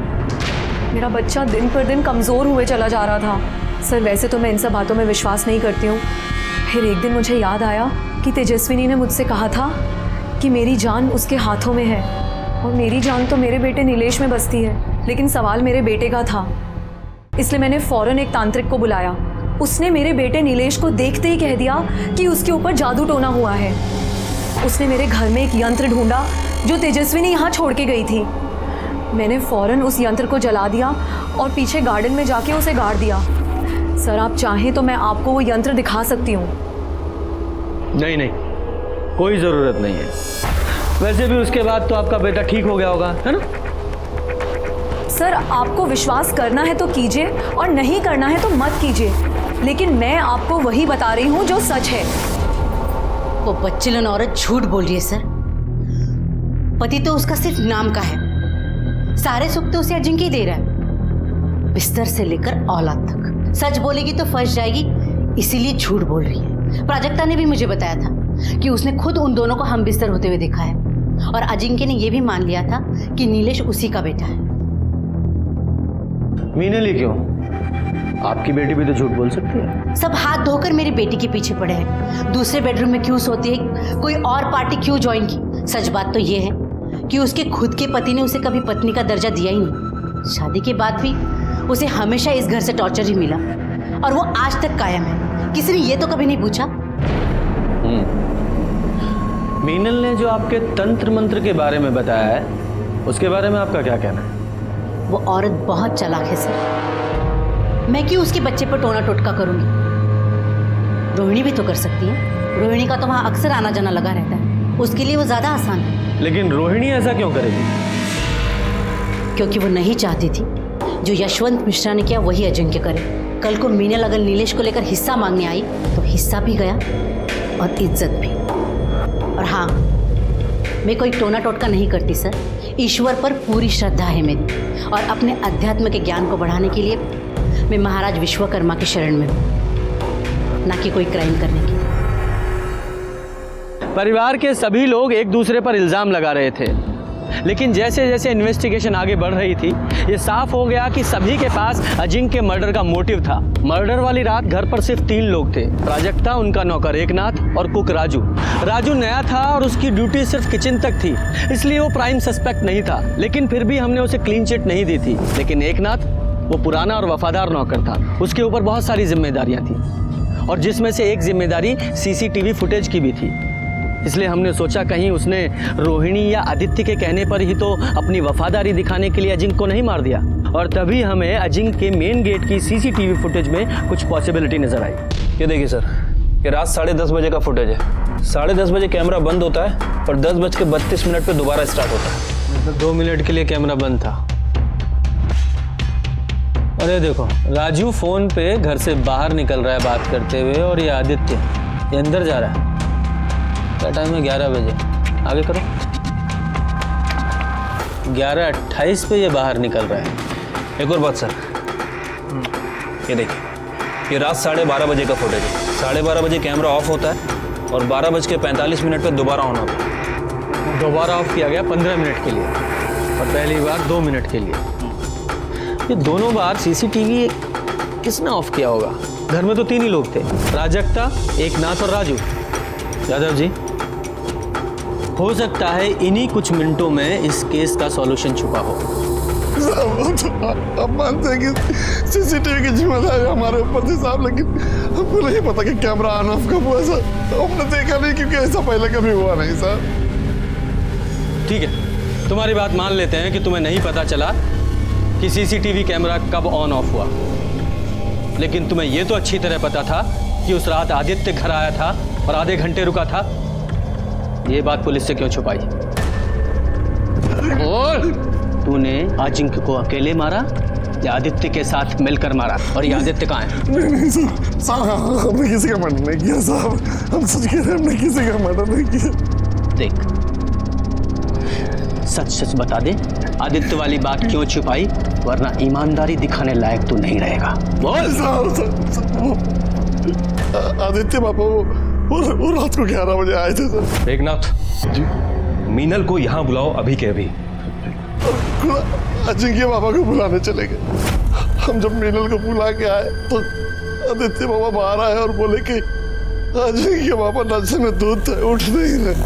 L: मेरा बच्चा दिन पर दिन कमज़ोर हुए चला जा रहा था। सर, वैसे तो मैं इन सब बातों में विश्वास नहीं करती हूँ। फिर एक दिन मुझे याद आया कि तेजस्विनी ने मुझसे कहा था कि मेरी जान उसके हाथों में है, और मेरी जान तो मेरे बेटे नीलेश में बसती है, लेकिन सवाल मेरे बेटे का था। इसलिए मैंने फौरन एक तांत्रिक को बुलाया। उसने मेरे बेटे नीलेश को देखते ही कह दिया कि उसके ऊपर जादू टोना हुआ है। उसने मेरे घर में एक यंत्र ढूंढा जो तेजस्विनी यहाँ छोड़ के गई थी। मैंने फौरन उस यंत्र को जला दिया और पीछे गार्डन में जाके उसे गाड़ दिया। सर, आप चाहें तो मैं आपको वो यंत्र दिखा सकती हूँ।
D: नहीं, कोई ज़रूरत नहीं है। वैसे भी उसके बाद तो आपका बेटा ठीक हो गया होगा, है ना?
L: सर, आपको विश्वास करना है तो कीजिए और नहीं करना है तो मत कीजिए, लेकिन मैं आपको वही बता रही हूँ जो सच है।
N: वो बच्चेलन औरत झूठ बोल रही है सर। पति तो उसका सिर्फ नाम का है, सारे सुख तो उसे अजिंक्य ही दे रहा है, बिस्तर से लेकर औलाद तक। सच बोलेगी तो फंस जाएगी, इसीलिए झूठ बोल रही है। प्राजक्ता ने भी मुझे बताया था कि उसने खुद उन दोनों को हम बिस्तर होते हुए देखा है, और अजिंक्य ने यह भी मान लिया था कि नीलेश उसी का बेटा है।
D: मीनल ही क्यों? आपकी बेटी भी तो झूठ बोल सकती है।
N: सब हाथ धोकर मेरी बेटी के पीछे पड़े हैं। दूसरे बेडरूम में क्यों सोती है, कोई और पार्टी क्यों ज्वाइन की? सच बात तो ये है कि उसके खुद के पति ने उसे कभी पत्नी का दर्जा दिया ही नहीं। शादी के बाद भी उसे हमेशा इस घर से टॉर्चर ही मिला, और वो आज तक कायम है। किसी ने ये तो कभी नहीं पूछा।
D: मीनल ने जो आपके तंत्र मंत्र के बारे में बताया है, उसके बारे में आपका क्या कहना है?
N: वो औरत बहुत चालाक है सर। मैं क्यों उसके बच्चे पर टोना टोटका करूंगी? रोहिणी भी तो कर सकती है। रोहिणी का तो वहां अक्सर आना जाना लगा रहता है, उसके लिए वो ज्यादा आसान है।
D: लेकिन रोहिणी ऐसा क्यों करेगी?
N: क्योंकि वो नहीं चाहती थी जो यशवंत मिश्रा ने किया वही अजिंक्य करे। कल को मीनल अगर नीलेश को लेकर हिस्सा मांगने आई तो हिस्सा भी गया और इज्जत भी। और हाँ, मैं कोई टोना टोटका नहीं करती सर। ईश्वर पर पूरी श्रद्धा है मेरी, और अपने अध्यात्म के ज्ञान को बढ़ाने के लिए मैं महाराज विश्वकर्मा के शरण में हूँ, ना कि कोई क्राइम करने की।
D: परिवार के सभी लोग एक दूसरे पर इल्जाम लगा रहे थे, लेकिन जैसे जैसे इन्वेस्टिगेशन आगे बढ़ रही थी, ये साफ हो गया कि सभी के पास अजिंक्य मर्डर का मोटिव था। मर्डर वाली रात घर पर सिर्फ 3 लोग थे, प्राजक्ता, उनका नौकर एकनाथ और कुक राजू। राजू नया था और उसकी ड्यूटी सिर्फ किचन तक थी, इसलिए वो प्राइम सस्पेक्ट नहीं था, लेकिन फिर भी हमने उसे क्लीन चिट नहीं दी थी। लेकिन एकनाथ वो पुराना और वफादार नौकर था, उसके ऊपर बहुत सारी जिम्मेदारियां थी, और जिसमें से एक जिम्मेदारी सीसीटीवी फुटेज की भी थी। इसलिए हमने सोचा कहीं उसने रोहिणी या आदित्य के कहने पर ही तो अपनी वफादारी दिखाने के लिए अजिंक्य को नहीं मार दिया। और तभी हमें अजिंक्य के मेन गेट की सीसीटीवी फुटेज में कुछ पॉसिबिलिटी नजर आई।
O: ये देखिए सर, ये रात 10:30 बजे का फुटेज है। 10:30 बजे कैमरा बंद होता है और 10:32 पे दोबारा स्टार्ट होता है।
D: मतलब 2 मिनट के लिए कैमरा बंद था। अरे देखो, राजू फोन पे घर से बाहर निकल रहा है बात करते हुए, और ये आदित्य ये अंदर जा रहा है। क्या टाइम है? 11 बजे। आगे करो। 11:28 पे ये बाहर निकल रहा है।
O: एक और बात सर, ये देखिए, ये रात 12:30 बजे का फुटेज है। 12:30 बजे कैमरा ऑफ होता है और 12:45 पे दोबारा ऑन होता है।
D: दोबारा ऑफ किया गया 15 मिनट के लिए, और पहली बार 2 मिनट के लिए। ये दोनों बार सीसीटीवी किसने ऑफ किया होगा? घर में तो 3 ही लोग थे, प्राजक्ता, एकनाथ और राजू। यादव जी, हो सकता है इन्हीं कुछ मिनटों में इस केस का सॉल्यूशन छुपा हो।
H: अब मानते हैं कि सीसीटीवी की जिम्मेदारी हमारे ऊपर थी साहब, लेकिन हमको नहीं पता कि कैमरा ऑन ऑफ कब हुआ सर। हमने देखा नहीं, क्योंकि ऐसा पहले कभी हुआ नहीं सर।
D: ठीक है, तुम्हारी बात मान लेते हैं कि तुम्हें नहीं पता चला कि सीसीटीवी कैमरा कब ऑन ऑफ हुआ, लेकिन तुम्हें यह तो अच्छी तरह पता था कि उस रात आदित्य घर आया था और आधे घंटे रुका था। ये बात पुलिस से क्यों छुपाई? और तूने अजिंक्य को अकेले मारा या आदित्य के साथ मिलकर मारा? और ये आदित्य कहाँ है?
H: नहीं साहब, हमने किसी का मर्डर नहीं किया साहब। हम सच कह रहे हैं, हमने किसी का मर्डर नहीं किया।
D: देख, सच सच बता दे, आदित्य वाली बात क्यों छुपाई? वरना ईमानदारी दिखाने लायक तू नहीं रहेगा। बोल।
H: आदित्य पापा वो रात को 11 बजे आए थे सर।
O: एकनाथ जी, मीनल को यहाँ बुलाओ अभी के अभी।
H: अजिंक्य पापा को बुलाने चले गए। हम जब मीनल को बुला के आए तो आदित्य पापा बाहर आए और बोले कि अजिंक्य पापा नशे में दूध थे, उठ नहीं रहे।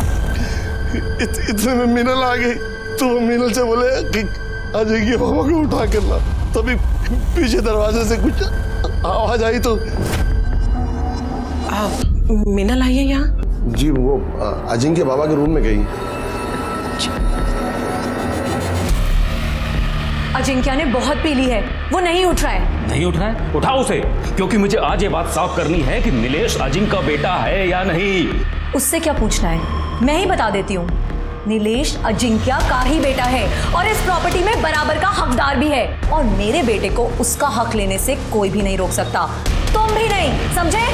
H: इतने में मीनल आ गई, तो वो मीनल से बोले कि अजिंक्य पापा को उठा कर ला। तभी पीछे दरवाजे से कुछ आवाज आई तो
I: मीनल आई है यहाँ?
H: जी, वो अजिंक्य बाबा के रूम में गई।
L: अजिंक्य ने बहुत पी ली है, वो नहीं उठ रहा है।
O: नहीं उठ रहा है? उठाओ उसे, क्योंकि मुझे आज ये बात साफ करनी है कि नीलेश अजिंक्य का बेटा है या नहीं।
L: उससे क्या पूछना है, मैं ही बता देती हूँ। नीलेश अजिंक्य का ही बेटा है और इस प्रॉपर्टी में बराबर का हकदार भी है, और मेरे बेटे को उसका हक लेने से कोई भी नहीं रोक सकता, तुम भी नहीं, समझे?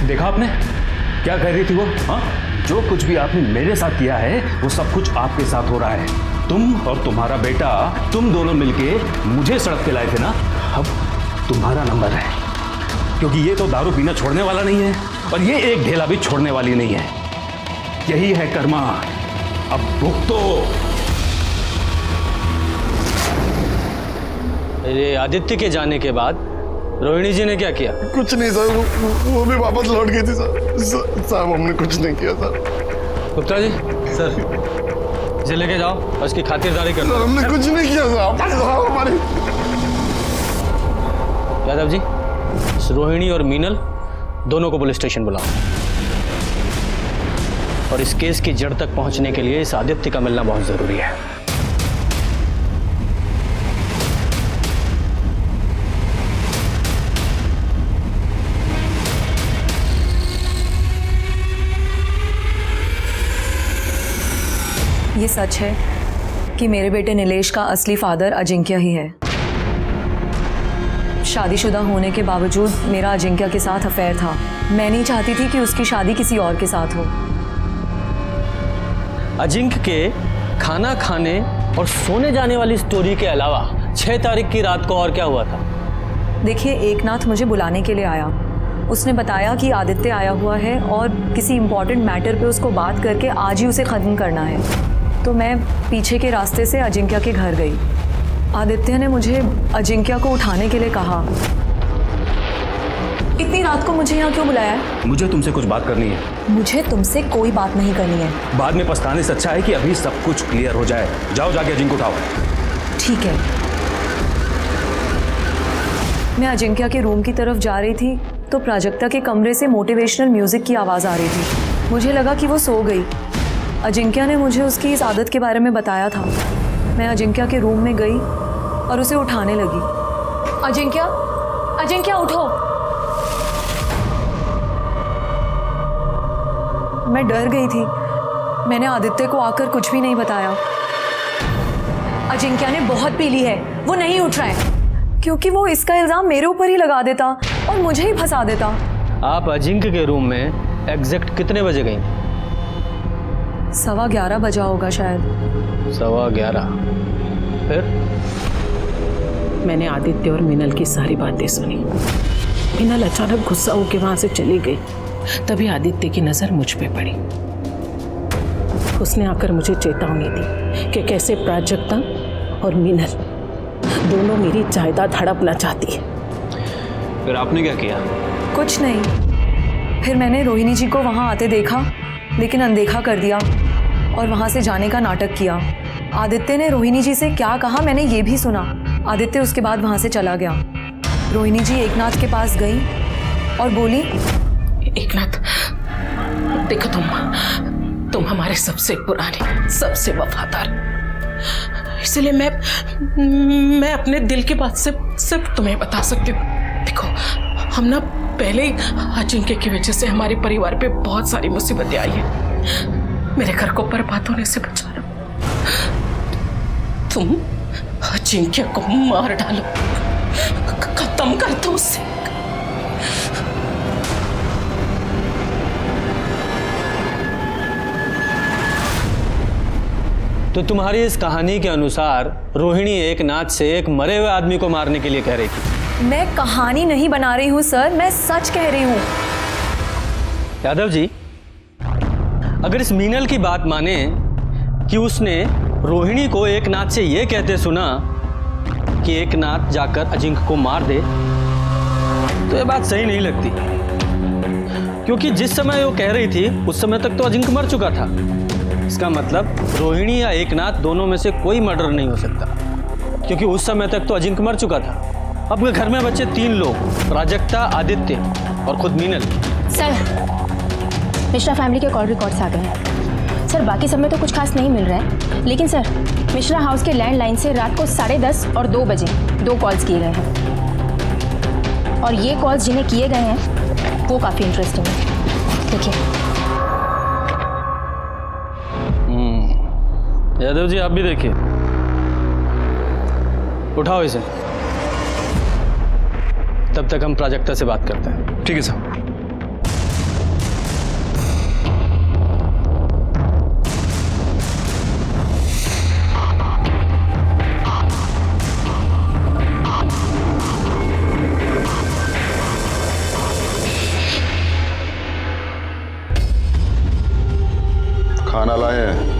C: देखा आपने क्या कह रही थी वो? हाँ, जो कुछ भी आपने मेरे साथ किया है वो सब कुछ आपके साथ हो रहा है। तुम और तुम्हारा बेटा, तुम दोनों मिलके मुझे सड़क पे लाए थे ना, अब तुम्हारा नंबर है, क्योंकि ये तो दारू पीना छोड़ने वाला नहीं है और ये एक ढेला भी छोड़ने वाली नहीं है। यही है कर्मा, अब भुगतो।
D: अरे आदित्य के जाने के बाद रोहिणी जी ने क्या किया?
H: कुछ नहीं सर, वो भी वापस लौट गई थी सर। साहब हमने कुछ नहीं किया सर।
D: गुप्ता जी, सर इसे लेके जाओ और इसकी खातिरदारी कर दो।
H: हमने कुछ नहीं किया साहब, हमारी।
D: यादव जी, इस रोहिणी और मीनल दोनों को पुलिस स्टेशन बुलाओ, और इस केस की जड़ तक पहुंचने के लिए इस आदित्य का मिलना बहुत जरूरी है।
L: ये सच है कि मेरे बेटे नीलेश का असली फादर अजिंक्य ही है। शादीशुदा होने के बावजूद मेरा अजिंक्य के साथ अफेयर था। मैं नहीं चाहती थी कि उसकी शादी किसी और के साथ हो।
D: अजिंक्य के खाना खाने और सोने जाने वाली स्टोरी के अलावा 6 तारीख की रात को और क्या हुआ था?
L: देखिए, एकनाथ मुझे बुलाने के लिए आया। उसने बताया कि आदित्य आया हुआ है और किसी इम्पोर्टेंट मैटर पे उसको बात करके आज ही उसे ख़त्म करना है। तो मैं पीछे के रास्ते से अजिंक्य के घर गई। आदित्य ने मुझे अजिंक्य को उठाने के लिए कहा। इतनी रात को मुझे यहाँ क्यों बुलाया है?
C: मुझे तुमसे कुछ बात करनी है।
L: मुझे तुमसे कोई बात नहीं करनी है।
C: बाद में पछताने से अच्छा है कि अभी सब कुछ क्लियर हो जाए। जाओ, जाके अजिंक्य उठाओ।
L: ठीक है। मैं अजिंक्य के रूम की तरफ जा रही थी तो प्राजक्ता के कमरे से मोटिवेशनल म्यूजिक की आवाज़ आ रही थी। मुझे लगा कि वो सो गई। अजिंक्य ने मुझे उसकी इस आदत के बारे में बताया था। मैं अजिंक्य के रूम में गई और उसे उठाने लगी। अजिंक्य, अजिंक्य उठो। मैं डर गई थी। मैंने आदित्य को आकर कुछ भी नहीं बताया। अजिंक्य ने बहुत पी ली है, वो नहीं उठ रहा है, क्योंकि वो इसका इल्जाम मेरे ऊपर ही लगा देता और मुझे ही फंसा देता।
D: आप अजिंक्य के रूम में एग्जैक्ट कितने बजे गई?
L: 11:15 बजा होगा शायद।
D: 11:15। फिर?
I: मैंने आदित्य और मीनल की सारी बातें सुनी। मीनल अचानक गुस्सा होकर वहां से चली गई। तभी आदित्य की नजर मुझ पे पड़ी। उसने आकर मुझे चेतावनी दी कि कैसे प्राजक्ता और मीनल दोनों मेरी जायदाद हड़पना चाहती है।
O: फिर आपने क्या किया?
L: कुछ नहीं। फिर मैंने रोहिणी जी को वहां आते देखा, लेकिन अनदेखा कर दिया और वहां से जाने का नाटक किया। आदित्य ने रोहिणी जी से क्या कहा मैंने ये भी सुना। आदित्य उसके बाद वहां से चला गया। रोहिणी जी एकनाथ के पास गई और बोली,
I: एकनाथ देखो, तुम हमारे सबसे पुराने, सबसे वफादार, इसलिए मैं अपने दिल की बात सिर्फ तुम्हें बता सकती हूँ। देखो, हम ना पहले ही अजिंक्य की वजह से हमारे परिवार पे बहुत सारी मुसीबतें आई हैं। मेरे घर को बर्बाद होने से बचा लो। तुम अजिंक्य को मार डालो, खत्म कर दो उससे।
D: तो तुम्हारी इस कहानी के अनुसार रोहिणी एकनाथ से एक मरे हुए आदमी को मारने के लिए कह रही थी।
L: मैं कहानी नहीं बना रही हूँ सर, मैं सच कह रही हूँ।
D: यादव जी, अगर इस मीनल की बात माने कि उसने रोहिणी को एकनाथ से यह कहते सुना कि एकनाथ जाकर अजिंक्य को मार दे, तो ये बात सही नहीं लगती, क्योंकि जिस समय वो कह रही थी उस समय तक तो अजिंक्य मर चुका था। इसका मतलब रोहिणी या एकनाथ दोनों में से कोई मर्डर नहीं हो सकता, क्योंकि उस समय तक तो अजिंक्य मर चुका था। अब घर में बचे 3 लोग, प्राजक्ता, आदित्य और खुद मीनल।
M: सर, मिश्रा फैमिली के कॉल रिकॉर्ड्स आ गए हैं। सर, बाकी सब में तो कुछ खास नहीं मिल रहा है, लेकिन सर मिश्रा हाउस के लैंडलाइन से रात को 10:30 और 2 बजे 2 कॉल्स किए गए हैं। और ये कॉल्स जिन्हें किए गए हैं वो काफ़ी इंटरेस्टिंग है। देखिए।
D: यादव जी आप भी देखिए, उठाओ इसे। तब तक हम प्राजक्ता से बात करते हैं।
O: ठीक है सर।
H: खाना लाए हैं।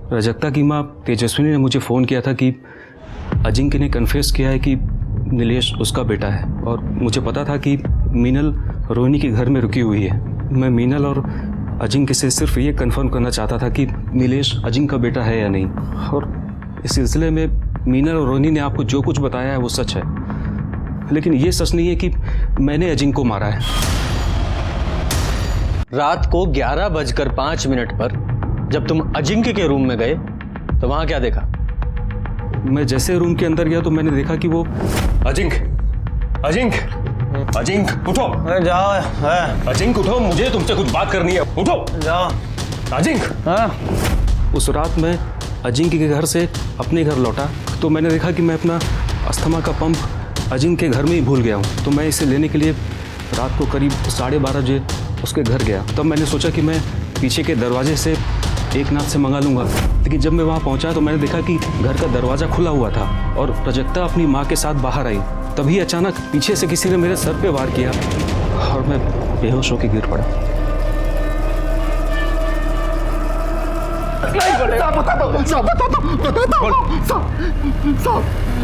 O: प्राजक्ता की माँ तेजस्विनी ने मुझे फ़ोन किया था कि अजिंक्य ने कन्फेस किया है कि नीलेश उसका बेटा है, और मुझे पता था कि मीनल रोहिणी के घर में रुकी हुई है। मैं मीनल और अजिंक्य से सिर्फ ये कंफर्म करना चाहता था कि नीलेश अजिंक्य का बेटा है या नहीं, और इस सिलसिले में मीनल और रोहिणी ने आपको जो कुछ बताया है वो सच है, लेकिन ये सच नहीं है कि मैंने अजिंक्य को मारा है।
D: रात को 11:05 पर जब तुम अजिंक्य के रूम में गए तो वहां क्या देखा?
O: मैं जैसे रूम के अंदर गया तो मैंने देखा कि वो अजिंक्य उठो।
B: जाओ।
O: अजिंक्य उठो, मुझे तुमसे कुछ बात करनी है, उठो।
B: जाओ।
O: अजिंक्य। हाँ। उस रात मैं अजिंक्य के घर से अपने घर लौटा तो मैंने देखा कि मैं अपना अस्थमा का पंप अजिंक्य के घर में ही भूल गया हूँ। तो मैं इसे लेने के लिए रात को करीब 12:30 बजे उसके घर गया। तब मैंने सोचा कि मैं पीछे के दरवाजे से एक नाथ से मंगा लूंगा, लेकिन जब मैं वहाँ पहुँचा तो मैंने देखा कि घर का दरवाज़ा खुला हुआ था और प्राजक्ता अपनी माँ के साथ बाहर आई। तभी अचानक पीछे से किसी ने मेरे सर पे वार किया और मैं बेहोश होकर गिर पड़ा।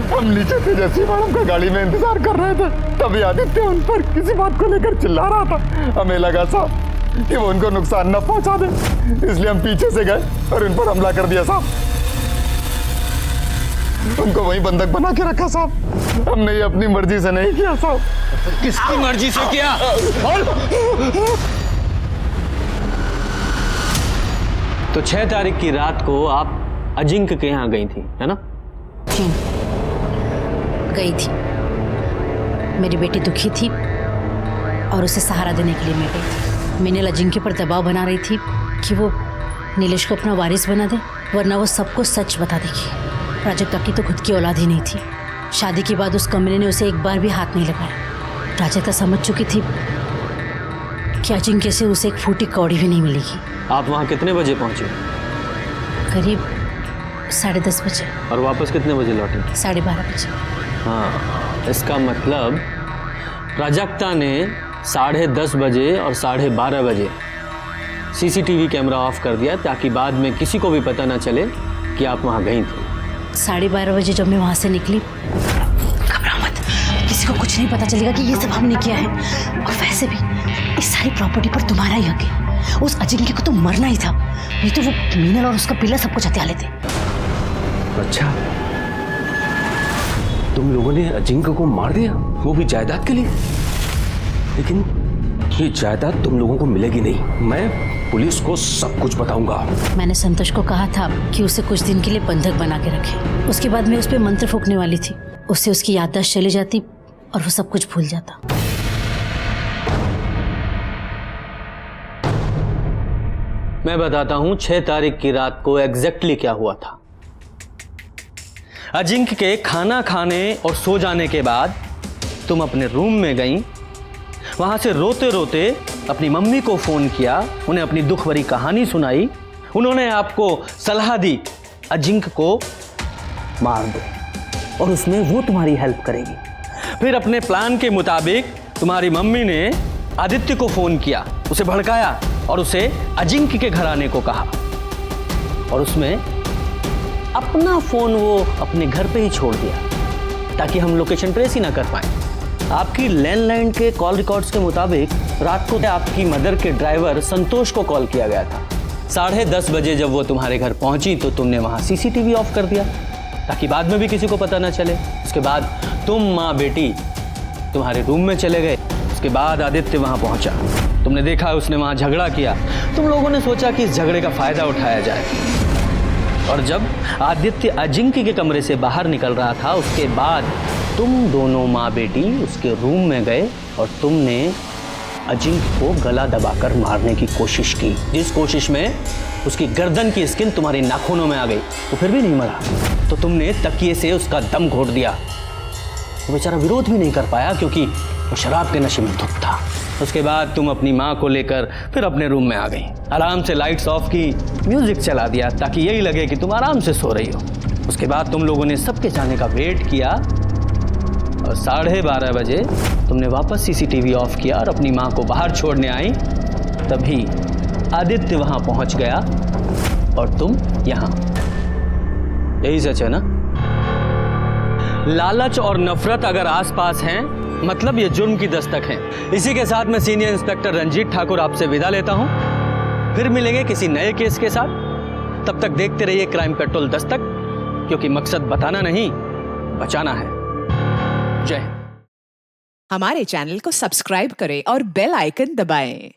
F: हम नीचे तेजस्वी मैडम का गाड़ी में इंतजार कर रहे थे, तभी आदित्य उन पर किसी बात को लेकर चिल्ला रहा था। हमें लगा साहब कि वो उनको नुकसान न पहुंचा दे, इसलिए हम पीछे से गए और इन पर हमला कर दिया साहब। उनको वहीं बंधक बना के रखा साहब। हमने ये अपनी मर्जी से नहीं किया साहब।
D: किसकी मर्जी से किया? तो 6 तारीख की रात को आप अजिंक्य के यहाँ गई थी, है ना?
N: गई थी। मेरी बेटी दुखी थी और उसे सहारा देने के लिए मैं गई थी। मीनल अजिंक्य पर दबाव बना रही थी कि वो नीलेश को अपना वारिस बना दे, वरना वो सबको सच बता देगी। प्राजक्ता की तो खुद की औलाद ही नहीं थी। शादी के बाद उस कमरे ने उसे एक बार भी हाथ नहीं लगाया। प्राजक्ता समझ चुकी थी कि अजिंक्य से उसे एक फूटी कौड़ी भी नहीं मिलेगी।
D: आप वहाँ कितने बजे पहुँचे?
N: करीब 10:30 बजे।
D: और वापस कितने बजे लौटे?
N: 12:30 बजे।
D: हाँ, इसका मतलब प्राजक्ता ने 10:30 बजे और 12:30 बजे CCTV कैमरा ऑफ कर दिया ताकि बाद में किसी को भी पता ना चले कि आप वहाँ गई थी।
N: 12:30 बजे जब मैं वहाँ से निकली, घबरा मत, किसी को कुछ नहीं पता चलेगा कि ये सब हमने किया है। और वैसे भी इस सारी प्रॉपर्टी पर तुम्हारा ही हक है। उस अजिंक्य को तो मरना ही था, नहीं तो वो मीनल और उसका पिल्ला सब कुछ हत्या लेते।
C: अच्छा, तुम लोगों ने अजिंक्य को मार दिया, वो भी जायदाद के लिए? लेकिन ये जायदाद तुम लोगों को मिलेगी नहीं। मैं पुलिस को सब कुछ बताऊंगा।
N: मैंने संतोष को कहा था कि उसे कुछ दिन के लिए बंधक बना के रखे। उसके बाद मैं उस पर मंत्र फूंकने वाली थी, उससे उसकी याददाश्त चली जाती और वो सब कुछ भूल जाता।
D: मैं बताता हूं 6 तारीख की रात को एग्जैक्टली क्या हुआ था। अजिंक्य के खाना खाने और सो जाने के बाद तुम अपने रूम में गई, वहां से रोते रोते अपनी मम्मी को फोन किया, उन्हें अपनी दुख भरी कहानी सुनाई। उन्होंने आपको सलाह दी अजिंक्य को मार दो और उसमें वो तुम्हारी हेल्प करेगी। फिर अपने प्लान के मुताबिक तुम्हारी मम्मी ने आदित्य को फोन किया, उसे भड़काया और उसे अजिंक्य के घर आने को कहा, और उसमें अपना फोन वो अपने घर पे ही छोड़ दिया ताकि हम लोकेशन ट्रेस ही ना कर पाए। आपकी लैंडलाइन के कॉल रिकॉर्ड्स के मुताबिक रात को आपकी मदर के ड्राइवर संतोष को कॉल किया गया था। 10:30 बजे जब वो तुम्हारे घर पहुंची तो तुमने वहां सीसीटीवी ऑफ कर दिया ताकि बाद में भी किसी को पता ना चले। उसके बाद तुम माँ बेटी तुम्हारे रूम में चले गए। उसके बाद आदित्य वहां पहुंचा, तुमने देखा उसने वहां झगड़ा किया। तुम लोगों ने सोचा कि इस झगड़े का फायदा उठाया जाए, और जब आदित्य अजिंक्य के कमरे से बाहर निकल रहा था उसके बाद तुम दोनों माँ बेटी उसके रूम में गए और तुमने अजिंक्य को गला दबाकर मारने की कोशिश की, जिस कोशिश में उसकी गर्दन की स्किन तुम्हारी नाखूनों में आ गई। तो फिर भी नहीं मरा तो तुमने तकिए से उसका दम घोट दिया। वो बेचारा विरोध भी नहीं कर पाया क्योंकि वो शराब के नशे में धुत था। उसके बाद तुम अपनी माँ को लेकर फिर अपने रूम में आ गई, आराम से लाइट्स ऑफ की, म्यूजिक चला दिया ताकि यही लगे कि तुम आराम से सो रही हो। उसके बाद तुम लोगों ने सबके जाने का वेट किया और 12:30 बजे तुमने वापस सीसीटीवी ऑफ किया और अपनी माँ को बाहर छोड़ने आई। तभी आदित्य वहां पहुंच गया और तुम यहां। यही सच है ना? लालच और नफरत अगर आसपास हैं मतलब ये जुर्म की दस्तक है। इसी के साथ मैं सीनियर इंस्पेक्टर रंजीत ठाकुर आपसे विदा लेता हूं। फिर मिलेंगे किसी नए केस के साथ। तब तक देखते रहिए क्राइम पेट्रोल दस्तक, क्योंकि मकसद बताना नहीं बचाना है। जय हिंद।
A: हमारे चैनल को सब्सक्राइब करें और बेल आइकन दबाएं।